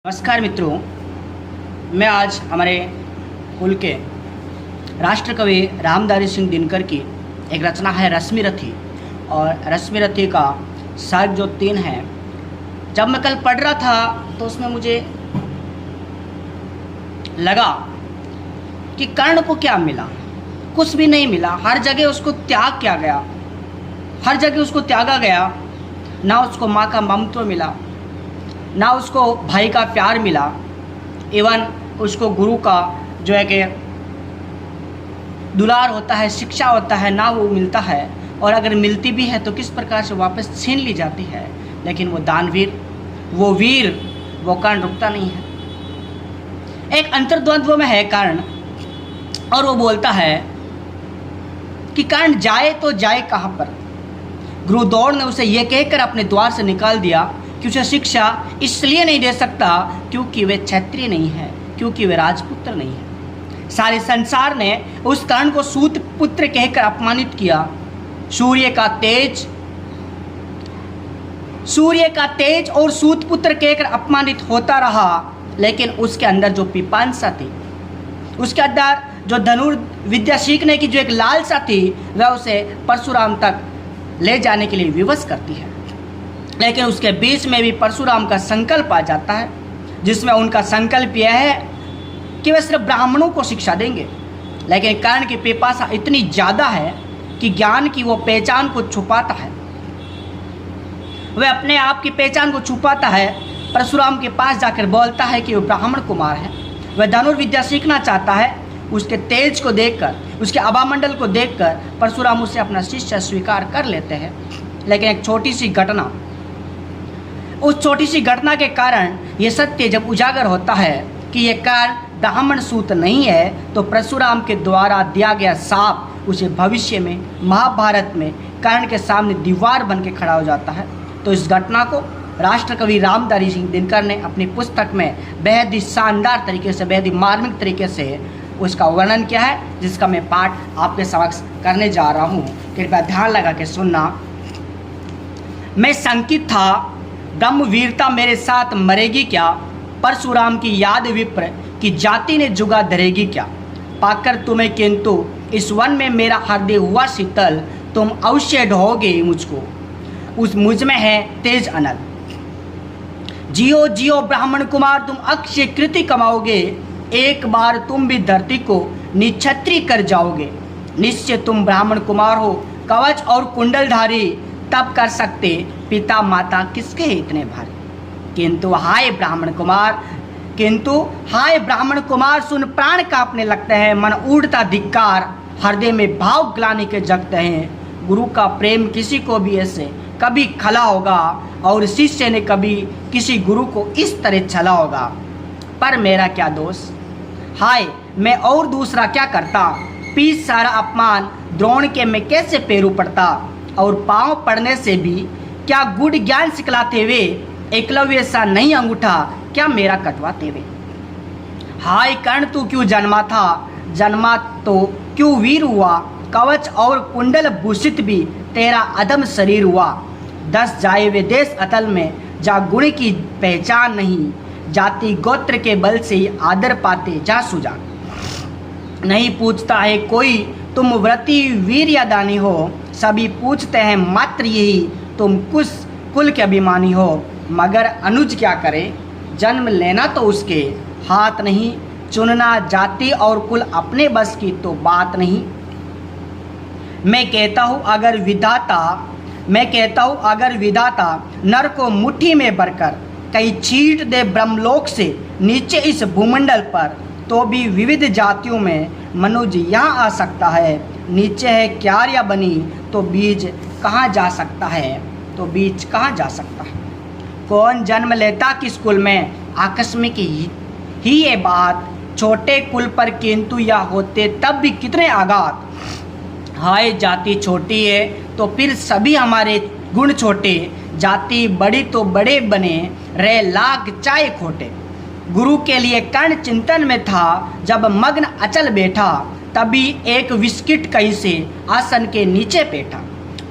नमस्कार मित्रों, मैं आज हमारे कुल के राष्ट्र कवि रामधारी सिंह दिनकर की एक रचना है रश्मि रथी। और रश्मि रथी का सर्ग जो 3 है, जब मैं कल पढ़ रहा था तो उसमें मुझे लगा कि कर्ण को क्या मिला। कुछ भी नहीं मिला। हर जगह उसको त्याग किया गया, हर जगह उसको त्यागा गया। ना उसको माँ का ममत्व मिला, ना उसको भाई का प्यार मिला, इवन उसको गुरु का जो है कि दुलार होता है, शिक्षा होता है, ना वो मिलता है। और अगर मिलती भी है तो किस प्रकार से वापस छीन ली जाती है। लेकिन वो दानवीर, वो वीर, वो कर्ण रुकता नहीं है। एक अंतर्द्वंद्व में है कर्ण, और वो बोलता है कि कर्ण जाए तो जाए कहाँ पर। गुरुद्रोण ने उसे ये कहकर अपने द्वार से निकाल दिया कि उसे शिक्षा इसलिए नहीं दे सकता क्योंकि वे क्षत्रिय नहीं है, क्योंकि वे राजपुत्र नहीं है। सारे संसार ने उस कर्ण को सूत पुत्र कहकर अपमानित किया। सूर्य का तेज और सूत पुत्र कहकर अपमानित होता रहा। लेकिन उसके अंदर जो पिपांसा थी, उसके अंदर जो धनुर्विद्या सीखने की जो एक लालसा थी, वह उसे परशुराम तक ले जाने के लिए विवश करती है। लेकिन उसके बीच में भी परशुराम का संकल्प आ जाता है, जिसमें उनका संकल्प यह है कि वे सिर्फ ब्राह्मणों को शिक्षा देंगे। लेकिन कर्ण की पिपासा इतनी ज़्यादा है कि ज्ञान की वो पहचान को छुपाता है, वह अपने आप की पहचान को छुपाता है। परशुराम के पास जाकर बोलता है कि वो ब्राह्मण कुमार है, वह धनुर्विद्या सीखना चाहता है। उसके तेज को देखकर, उसके आभामंडल को देखकर परशुराम उसे अपना शिष्य स्वीकार कर लेते हैं। लेकिन एक छोटी सी घटना, उस छोटी सी घटना के कारण ये सत्य जब उजागर होता है कि ये कर्ण ब्राह्मण सूत नहीं है, तो परशुराम के द्वारा दिया गया शाप उसे भविष्य में महाभारत में कर्ण के सामने दीवार बन के खड़ा हो जाता है। तो इस घटना को राष्ट्रकवि रामधारी सिंह दिनकर ने अपनी पुस्तक में बेहद ही शानदार तरीके से, बेहद ही मार्मिक तरीके से उसका वर्णन किया है, जिसका मैं पाठ आपके समक्ष करने जा रहा हूँ। कृपया ध्यान लगा के सुनना। मैं शंकित था, ब्रह्म वीरता मेरे साथ मरेगी क्या। परशुराम की याद विप्र की जाति ने जुगा धरेगी क्या। पाकर तुम्हें किंतु इस वन में मेरा हृदय हुआ शीतल, तुम अवश्य ढोगे मुझको, उस मुझ में है तेज अनल। जियो जियो ब्राह्मण कुमार, तुम अक्षय कृति कमाओगे। एक बार तुम भी धरती को निक्षत्रिय कर जाओगे। निश्चय तुम ब्राह्मण कुमार हो, कवच और कुंडलधारी, तब कर सकते पिता माता किसके इतने भारी। किंतु हाय ब्राह्मण कुमार, सुन प्राण कांपने लगते हैं, मन उड़ता धिक्कार, हृदय में भाव ग्लानि के जगते हैं। गुरु का प्रेम किसी को भी ऐसे कभी खला होगा, और शिष्य ने कभी किसी गुरु को इस तरह छला होगा। पर मेरा क्या दोष, हाय मैं और दूसरा क्या करता। पीछ सारा अपमान द्रोण के मैं कैसे पैरू पड़ता, और पाँव पड़ने से भी क्या गुड़ ज्ञान सिखलाते वे। एकलव्य सा नहीं अंगूठा क्या मेरा कटवाते वे। हाय कर्ण तू क्यों जन्मा तो क्यों वीर हुआ। कवच और कुंडल भूषित भी तेरा अधम शरीर हुआ। 10 जाए वे देश अतल में, जा गुण की पहचान नहीं। जाति गोत्र के बल से ही आदर पाते जा सुजान। नहीं पूछता है कोई तुम व्रती वीर या दानी हो, सभी पूछते हैं मात्र यही तुम कुल के अभिमानी हो। मगर अनुज क्या करे, जन्म लेना तो उसके हाथ नहीं। चुनना जाति और कुल अपने बस की तो बात नहीं। मैं कहता हूँ अगर विधाता नर को मुट्ठी में भरकर कहीं छींट दे ब्रह्मलोक से नीचे इस भूमंडल पर, तो भी विविध जातियों में मनुष्य यहाँ आ सकता है। नीचे है क्यारियाँ बनी तो बीज कहाँ जा सकता है। कौन जन्म लेता किस कुल में, आकस्मिक ही ये बात। छोटे कुल पर किंतु या होते तब भी कितने आघात। हाय जाति छोटी है तो फिर सभी हमारे गुण छोटे। जाति बड़ी तो बड़े बने, रह लाख चाहे खोटे। गुरु के लिए कर्ण चिंतन में था, जब मग्न अचल बैठा, तभी एक विस्किट कहीं से आसन के नीचे बैठा।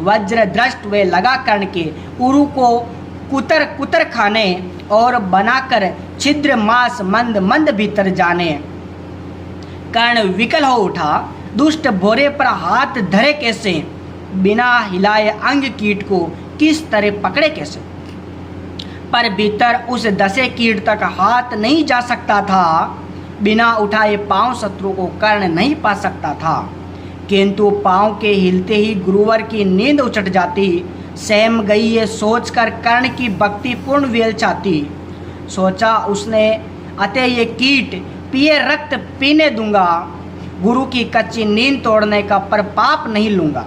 वज्र दृष्ट वे लगा कर्ण के, उरु को कुतर खाने, और बनाकर छिद्र मांस मंद मंद भीतर जाने। कर्ण विकल हो उठा, दुष्ट भोरे पर हाथ धरे कैसे, बिना हिलाए अंग कीट को किस तरह पकड़े कैसे। पर भीतर उस दसे कीट तक हाथ नहीं जा सकता था, बिना उठाए पांव शत्रु को कर्ण नहीं पा सकता था। किंतु पांव के हिलते ही गुरुवर की नींद उचट जाती। सहम गई ये सोचकर कर्ण की भक्तिपूर्ण वेल चाहती। सोचा उसने, अतः ये कीट पिए रक्त पीने दूंगा, गुरु की कच्ची नींद तोड़ने का पर पाप नहीं लूंगा।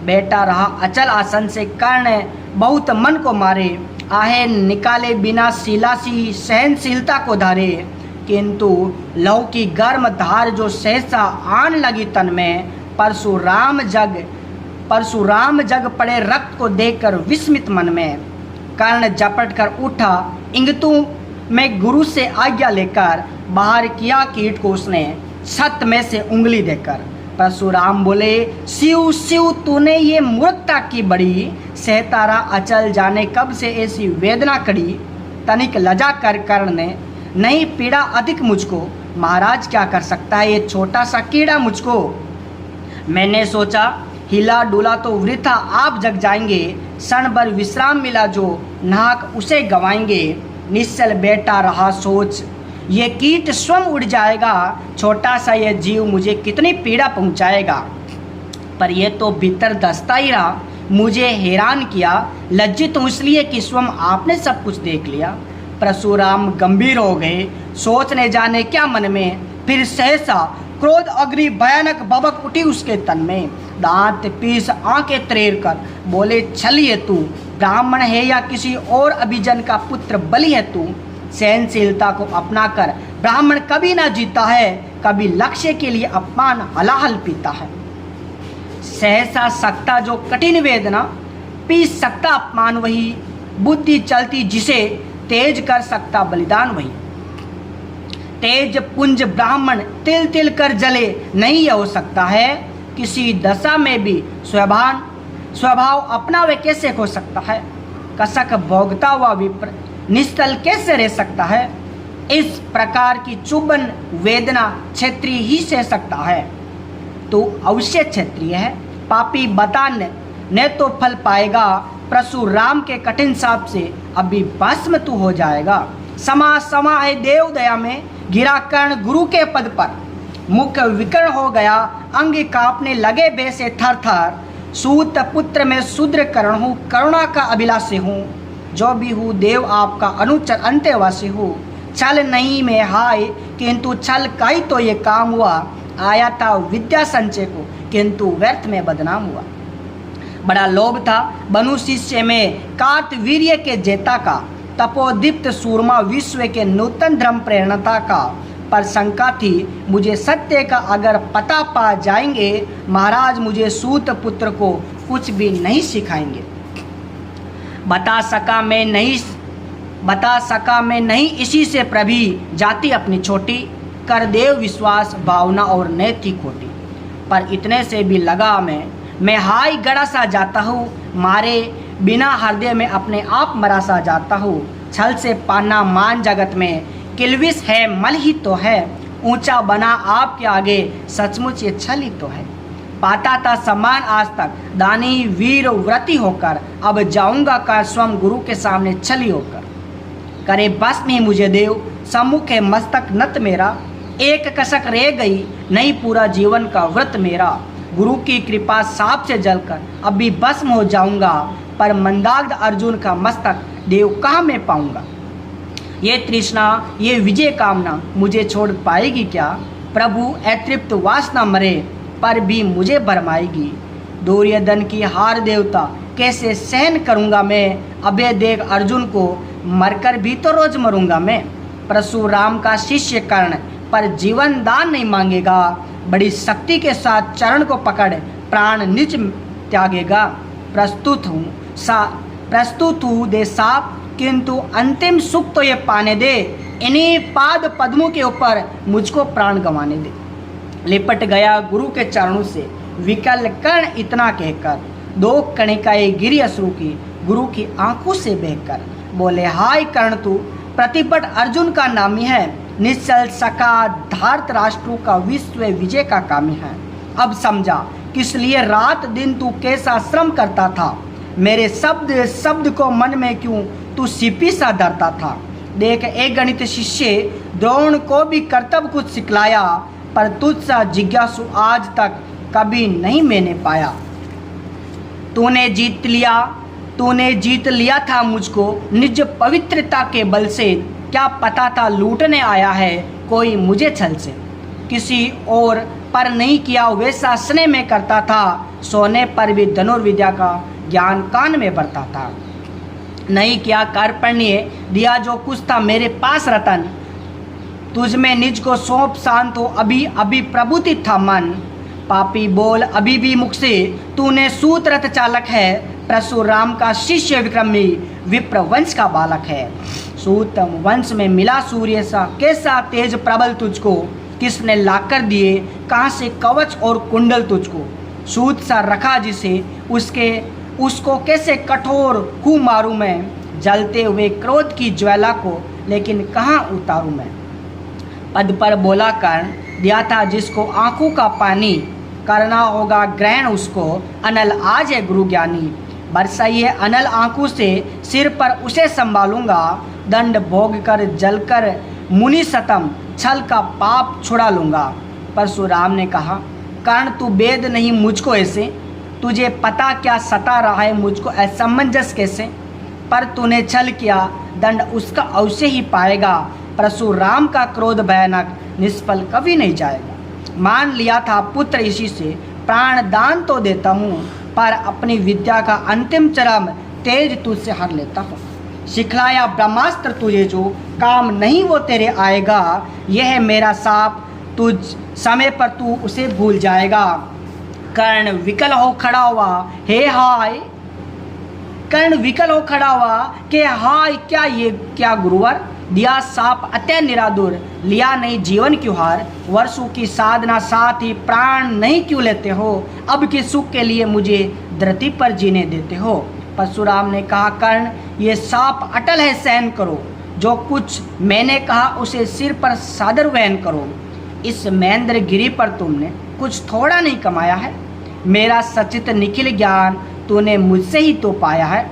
बैठा रहा अचल आसन से कर्ण बहुत मन को मारे, आहे निकाले बिना शिलासी सहनशीलता को धारे। किंतु लहू की गर्म धार जो सहसा आन लगी तन में, परशुराम जग पड़े रक्त को देखकर विस्मित मन में। कर्ण झपट कर उठा, इंगतू में गुरु से आज्ञा लेकर बाहर किया कीट को उसने छत में से उंगली देकर। परशुराम बोले, शिव शिव तूने ये मूर्खता की बड़ी, सहतारा अचल जाने कब से ऐसी वेदना कड़ी। तनिक लजा कर कर्ण ने, नहीं पीड़ा अधिक मुझको, महाराज क्या कर सकता है ये छोटा सा कीड़ा मुझको। मैंने सोचा हिला डुला तो वृथा आप जग जाएंगे, क्षण भर विश्राम मिला जो नाक उसे गवाएंगे। निश्चल बैठा रहा सोच, ये कीट स्वयं उड़ जाएगा, छोटा सा ये जीव मुझे कितनी पीड़ा पहुंचाएगा। पर यह तो भीतर दसता ही रहा, मुझे हैरान किया। लज्जित हूँ इसलिए कि स्वयं आपने सब कुछ देख लिया। परशुराम गंभीर हो गए, सोचने जाने क्या मन में। फिर सहसा क्रोध अग्नि भयानक भभक उठी उसके तन में। दांत पीस आंखें तरेर कर बोले, छलिए तू ब्राह्मण है या किसी और अभिजन का पुत्र बलि है तू। सहनशीलता को अपनाकर ब्राह्मण कभी ना जीता है, कभी लक्ष्य के लिए अपमान हलाहल पीता है। सहसा सकता जो कठिन वेदना, पी सकता अपमान वही, बुद्धि चलती जिसे तेज कर सकता बलिदान वही। तेज पुंज ब्राह्मण तिल तिल कर जले, नहीं यह हो सकता है किसी दशा में भी स्वभाव अपना वे कैसे खो सकता है। कसक भोगता हुआ विप्र निस्तल कैसे रह सकता है। इस प्रकार की चुभन वेदना क्षत्रिय ही सह सकता है। तो अवश्य क्षत्रिय है, पापी बता न तो फल पाएगा। परशुराम के कठिन शाप से अभी भस्म तू हो जाएगा। समा है देव दया में, गिरा कर्ण गुरु के पद पर। मुख विकर्ण हो गया, अंग कांपने लगे बेसे थर थर। सूत पुत्र में शूद्र कर्ण हूँ, करुणा का अभिलाषी हूँ। जो भी हूँ देव आपका अनुचर अंत्यवासी हूँ। छल नहीं में हाय, किंतु छल का ही तो ये काम हुआ। आया था विद्या संचय को, किंतु व्यर्थ में बदनाम हुआ। बड़ा लोभ था बनु शिष्य में कार्तवीर्य के जेता का। तपोदीप्त सूरमा विश्व के नूतन धर्म प्रेरणता का। पर शंका थी मुझे सत्य का अगर पता पा जाएंगे, महाराज मुझे सूत पुत्र को कुछ भी नहीं सिखाएंगे। बता सका मैं नहीं इसी से प्रभी, जाति अपनी छोटी, कर देव विश्वास भावना और नैतिक खोटी। पर इतने से भी लगा मैं हाय गड़ा सा जाता हूँ, मारे बिना हृदय में अपने आप मरा सा जाता हूँ। छल से पाना मान जगत में, किलविस है मल ही तो है। ऊंचा बना आपके आगे, सचमुच ये छल ही तो है। पाता था सम्मान आज तक दानी वीर व्रती होकर, अब जाऊंगा का स्वयं गुरु के सामने छली होकर। करे बस में मुझे देव, सम्मुख है मस्तक नत मेरा। एक कसक रह गई नहीं पूरा जीवन का व्रत मेरा। गुरु की कृपा साप से जलकर अब भी भस्म हो जाऊंगा, पर मंदाग्ध अर्जुन का मस्तक देव कहाँ मैं पाऊंगा। ये तृष्णा ये विजय कामना मुझे छोड़ पाएगी क्या। प्रभु अतृप्त वासना मरे पर भी मुझे भरमाएगी। दुर्योधन की हार देवता कैसे सहन करूंगा मैं। अभय देख अर्जुन को मरकर भी तो रोज मरूंगा मैं। परशुराम का शिष्य कर्ण पर जीवन दान नहीं मांगेगा। बड़ी शक्ति के साथ चरण को पकड़ प्राण निज त्यागेगा। प्रस्तुत हूँ दे साप, किंतु अंतिम सुख तो ये पाने दे। इन्हीं पाद पद्मों के ऊपर मुझको प्राण गंवाने दे। लिपट गया गुरु के चरणों से विकल कर्ण इतना कहकर। दो कणिकाएं गिरी अश्रु की गुरु की आंखों से बहकर। बोले, हाय कर्ण, तू प्रतिपट अर्जुन का नामी है, निश्चल सका धार्त राष्ट्रों का विश्व विजय का कामी है। अब समझा किस लिए रात दिन तू कैसा श्रम करता था, मेरे शब्द शब्द को मन में क्यों तू सिपी सा डरता था। देख एक गणित शिष्य द्रोण को भी कर्तव्य कुछ सिखलाया, पर तुझसा जिज्ञासु आज तक कभी नहीं मैंने पाया। तूने जीत लिया था मुझको निज पवित्रता के बल से, क्या पता था लूटने आया है कोई मुझे छल से। किसी और पर नहीं किया वैसा स्नेह में करता था, सोने पर भी धनुर्विद्या का ज्ञान कान में भरता था। नहीं किया कार्पण्य, दिया जो कुछ था मेरे पास रतन, तुझ में निज को सौंप शांत हो अभी अभी प्रभुति था मन। पापी बोल अभी भी मुख से, तूने सूत रथ चालक है, परशुराम का शिष्य विक्रमी विप्र वंश का बालक है। सूत वंश में मिला सूर्य सा कैसा तेज प्रबल तुझको, किसने लाकर दिए कहाँ से कवच और कुंडल तुझको। सूत सा रखा जिसे उसको कैसे कठोर हूँ मारूं मैं, जलते हुए क्रोध की ज्वाला को लेकिन कहाँ उतारूं मैं। पद पर बोला कर्ण, दिया था जिसको आंखों का पानी, करना होगा ग्रहण उसको, अनल आज है गुरु ज्ञानी। बरसाइए अनल आंखों से सिर पर उसे संभालूंगा, दंड भोग कर जलकर मुनि सतम छल का पाप छुड़ा लूंगा। परशुराम ने कहा, कर्ण तू वेद नहीं मुझको ऐसे, तुझे पता क्या सता रहा है मुझको असमंजस कैसे। पर तूने छल किया दंड उसका अवश्य ही पाएगा, परशुराम का क्रोध भयानक निष्फल कभी नहीं जाएगा। मान लिया था पुत्र इसी से, प्राण दान तो देता हूँ, पर अपनी विद्या का अंतिम चरम तेज तुझसे हर लेता हूँ। सिखलाया ब्रह्मास्त्र तुझे जो काम नहीं वो तेरे आएगा, यह है मेरा साप तुझ समय पर तू उसे भूल जाएगा। कर्ण विकल हो खड़ा हुआ, हे हाय, कर्ण विकल हो खड़ा हुआ कि हाय क्या गुरुवर, दिया साप अत्य निरादुर, लिया नहीं जीवन क्यों हार। वर्षों की साधना साथ ही प्राण नहीं क्यों लेते हो, अब के सुख के लिए मुझे धरती पर जीने देते हो। परशुराम ने कहा, कर्ण ये साप अटल है सहन करो, जो कुछ मैंने कहा उसे सिर पर सादर वहन करो। इस महेंद्र गिरी पर तुमने कुछ थोड़ा नहीं कमाया है, मेरा सचित निखिल ज्ञान तूने मुझसे ही तो पाया है।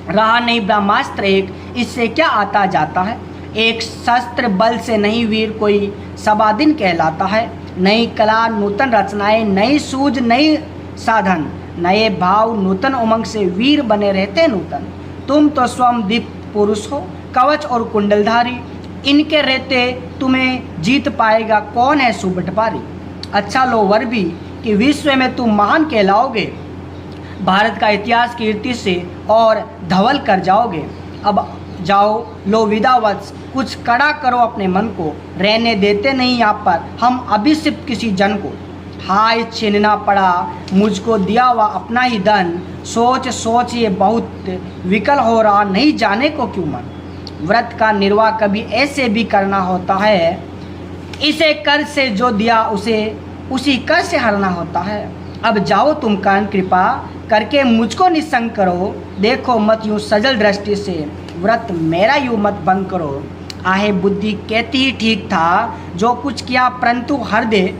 रहा नहीं ब्रह्मास्त्र एक, इससे क्या आता जाता है, एक शस्त्र बल से नहीं वीर कोई सबा दिन कहलाता है। नई कला नूतन रचनाएं, नई सूझ नई साधन, नए भाव नूतन उमंग से वीर बने रहते नूतन। तुम तो स्वयं दीप्त पुरुष हो, कवच और कुंडलधारी, इनके रहते तुम्हें जीत पाएगा कौन है सुबटपारी। अच्छा लो वर भी कि विश्व में तुम महान कहलाओगे, भारत का इतिहास कीर्ति से और धवल कर जाओगे। अब जाओ लो विदा वत्स, कुछ कड़ा करो अपने मन को, रहने देते नहीं यहाँ पर हम अभिषिक्त किसी जन को। हाय छीनना पड़ा मुझको दिया हुआ अपना ही धन, सोच सोच ये बहुत विकल हो रहा नहीं जाने को क्यों मन। व्रत का निर्वाह कभी ऐसे भी करना होता है, इसे कर से जो दिया उसे उसी कर से हरना होता है। अब जाओ तुम कर्ण कृपा करके मुझको निसंग करो, देखो मत यूँ सजल दृष्टि से, व्रत मेरा यूँ मत भंग करो। आहे बुद्धि कहती ही ठीक था, जो कुछ किया परंतु हर दे,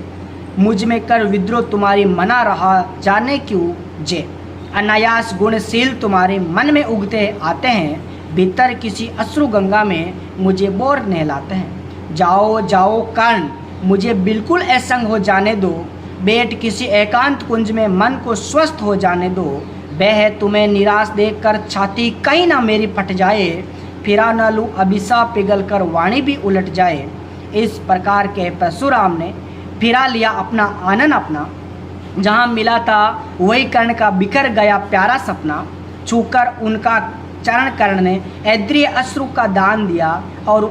मुझ में कर विद्रोह तुम्हारी मना रहा जाने क्यों जे। अनायास गुणशील तुम्हारे मन में उगते आते हैं, भीतर किसी अश्रु गंगा में मुझे बोर नहलाते हैं। जाओ जाओ कर्ण मुझे बिल्कुल असंग हो जाने दो, बैठ किसी एकांत कुंज में मन को स्वस्थ हो जाने दो। वह तुम्हें निराश देखकर छाती कहीं ना मेरी फट जाए, फिरा न लूँ अभिशाप पिघल कर वाणी भी उलट जाए। इस प्रकार के परशुराम ने फिरा लिया अपना आनंद अपना, जहाँ मिला था वही कर्ण का बिखर गया प्यारा सपना। छूकर उनका चरण कर्ण ने ऐद्रिय अश्रु का दान दिया, और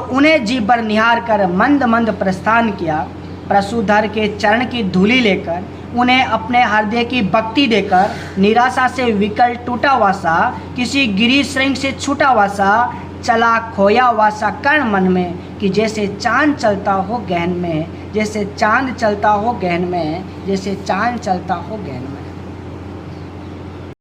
उन्हें जी भर निहार कर मंद मंद प्रस्थान किया। परशुधर के चरण की धूली लेकर, उन्हें अपने हृदय की भक्ति देकर, निराशा से विकल टूटा हुआ सा, किसी गिरी श्रृंग से छूटा हुआ सा, चला खोया हुआ सा कर्ण मन में, कि जैसे चांद चलता हो गहन में, जैसे चांद चलता हो गहन में, जैसे चांद चलता हो गहन में।